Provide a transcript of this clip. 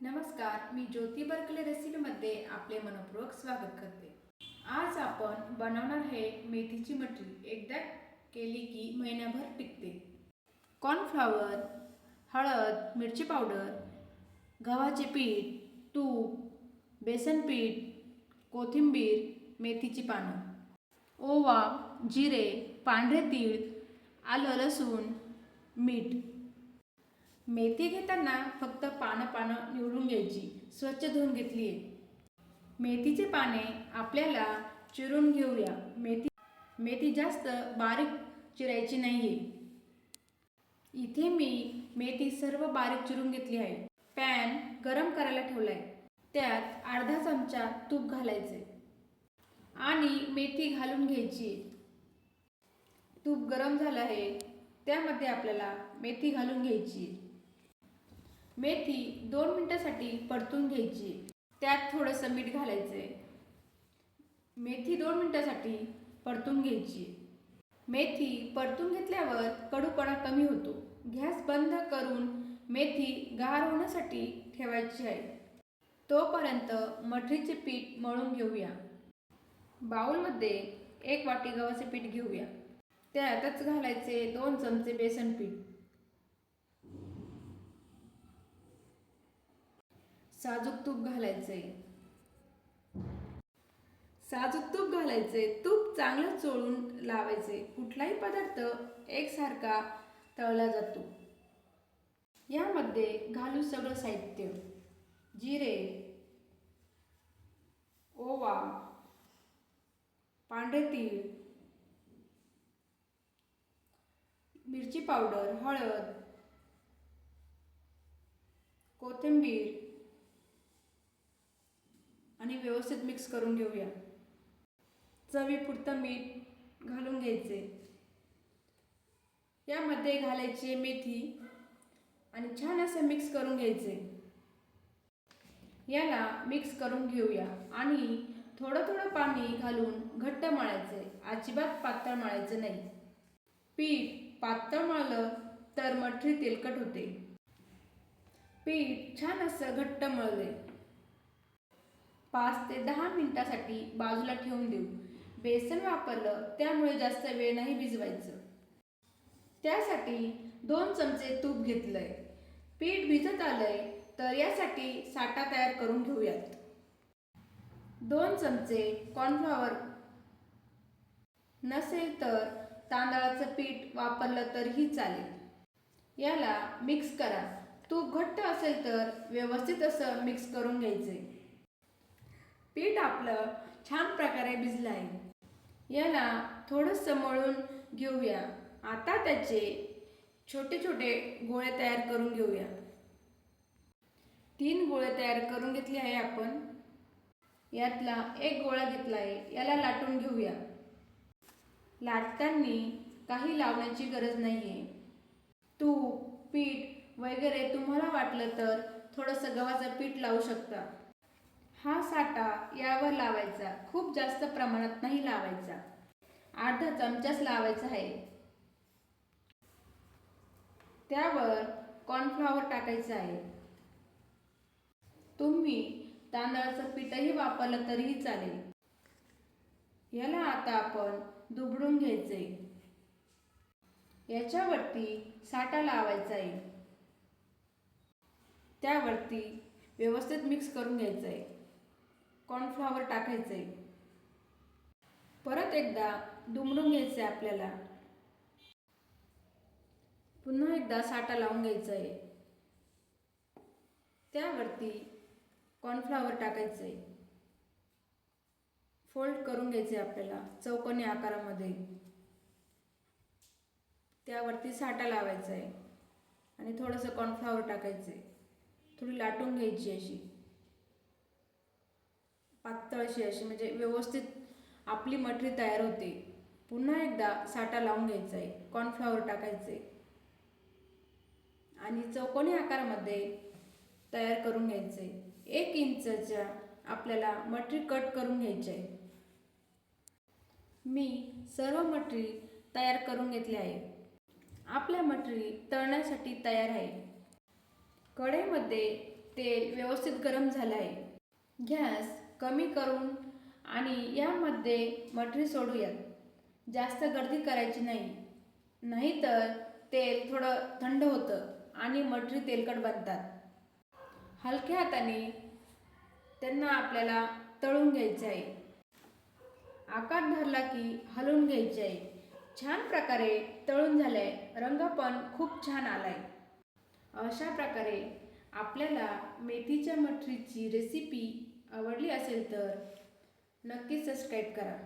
नमस्कार, मी ज्योती बर्कले रेसिपीमध्ये आपले मनपूर्वक स्वागत करते। आज आपण बनवणार आहे मेथीची मटरी। एकदा केली की महिनाभर टिकते। कॉर्नफ्लॉवर, हळद, मिरची पावडर, गव्हाचे पीठ, तूप, बेसन पीठ, कोथिंबीर, मेथीची पानं, ओवा, जिरे, पांढरे तीळ, आलं लसूण, मीठ। मेथी घेताना फक्त पानं निवडून घ्यायची, स्वच्छ धुवून घेतली आहे। मेथीचे पाने आपल्याला चिरून घेऊया। मेथी जास्त बारीक चिरायची नाहीये। इथे मी मेथी सर्व बारीक चिरून घेतली आहे। पॅन गरम करायला ठेवलाय, त्यात अर्धा चमचा तूप घालायचे आणि मेथी घालून घ्यायची। तूप गरम झालं आहे, त्यामध्ये आपल्याला मेथी घालून घ्यायची। मेथी 2 मिनिटांसाठी परतून घ्यायची, त्यात थोडंसं मीठ घालायचे। मेथी 2 मिनिटांसाठी परतून घ्यायची। मेथी परतून घेतल्यावर कडूपणा कमी होतो। गॅस बंद करून मेथी गार होण्यासाठी ठेवायची आहे। तोपर्यंत मटरीचे पीठ मळून घेऊया। बाउलमध्ये 1 वाटी गव्हाचे पीठ घेऊया, त्यातच घालायचे 2 चमचे बेसन पीठ, साजूक तूप घालायचे। तूप चांगलं चोळून लावायचे। कुठलाही पदार्थ एकसारखा तळला जातो। यामध्ये घालू सगळं साहित्य: जिरे, ओवा, पांढरे तीळ, मिरची पावडर, हळद, कोथिंबीर आणि व्यवस्थित मिक्स करून घेऊया। चवीपुरतं मीठ घालून घ्यायचे। यामध्ये घालायची मेथी आणि छान असं मिक्स करून घ्यायचे। याला मिक्स करून घेऊया आणि थोडं पाणी घालून घट्ट मळायचे, अजिबात पातळ मळायचं नाही। पीठ पातळ मळलं तर मटरी तेलकट होते। पीठ छान असं घट्ट मळले, 5 ते 10 मिनिटांसाठी बाजूला ठेवून देऊ। बेसन वापरलं त्यामुळे जास्त वेळ नाही भिजवायचं। त्यासाठी 2 चमचे तूप घेतलंय। पीठ भिजत आलंय तर यासाठी साठा तयार करून घेऊयात। 2 चमचे कॉर्नफ्लॉवर, नसेल तर तांदळाचं पीठ वापरलं तरीही चालेल। याला मिक्स करा। तूप घट्ट असेल तर व्यवस्थित असं मिक्स करून घ्यायचे। पीठ आपलं छान प्रकारे भिजलं आहे। याला थोडंसं मळून घेऊया। आता त्याचे छोटे गोळे तयार करून घेऊया। 3 गोळे तयार करून घेतले आहे आपण। यातला 1 गोळा घेतला आहे, याला लाटून घेऊया। लाटताना काही लावण्याची गरज नाहीये। तूप, पीठ वगैरे तुम्हाला वाटलं तर थोडंसं गव्हाचं पीठ लावू शकता। हा साठा यावर लावायचा, खूप जास्त प्रमाणात नाही लावायचा, अर्धा चमचाच लावायचा आहे। त्यावर कॉर्नफ्लॉवर टाकायचं आहे। तुम्ही तांदळाचं पीठही वापरलं तरीही चालेल। याला आता आपण दुबळून घ्यायचे। याच्यावरती साठा लावायचा आहे, त्यावरती व्यवस्थित मिक्स करून घ्यायचं आहे। कॉर्नफ्लॉवर टाकायचं आहे, परत एकदा दुमडून घ्यायचं आहे। आपल्याला पुन्हा एकदा साठा लावून घ्यायचा आहे, त्यावरती कॉर्नफ्लॉवर टाकायचं आहे। फोल्ड करून घ्यायचे आपल्याला चौकोनी आकारामध्ये, त्यावरती साठा लावायचा आहे आणि थोडंसं कॉर्नफ्लॉवर टाकायचं आहे। थोडी लाटून घ्यायची, अशी पातळशी अशी, म्हणजे व्यवस्थित आपली मटरी तयार होते। पुन्हा एकदा साठा लावून घ्यायचा आहे, कॉर्नफ्लॉवर टाकायचे आणि चौकोनी आकारामध्ये तयार करून घ्यायचे। 1 इंचच्या आपल्याला मटरी कट करून घ्यायची आहे। मी सर्व मटरी तयार करून घेतली आहे। आपल्या मटरी तळण्यासाठी तयार आहे। कढईमध्ये तेल व्यवस्थित गरम झालं आहे. गॅस कमी करून आणि यामध्ये मटरी सोडूयात. जास्त गर्दी करायची नाही, नाहीतर तेल थोडं थंड होतं आणि मटरी तेलकट बनतात. हलक्या हाताने त्यांना आपल्याला तळून घ्यायचे आहे. आकार धरला की हलवून घ्यायचे आहे. छान प्रकारे तळून झाले. रंग पण खूप छान आलाय. अशा प्रकारे आपल्याला मेथीच्या मटरीची रेसिपी आवडली असेल तर नक्की सबस्क्राईब करा.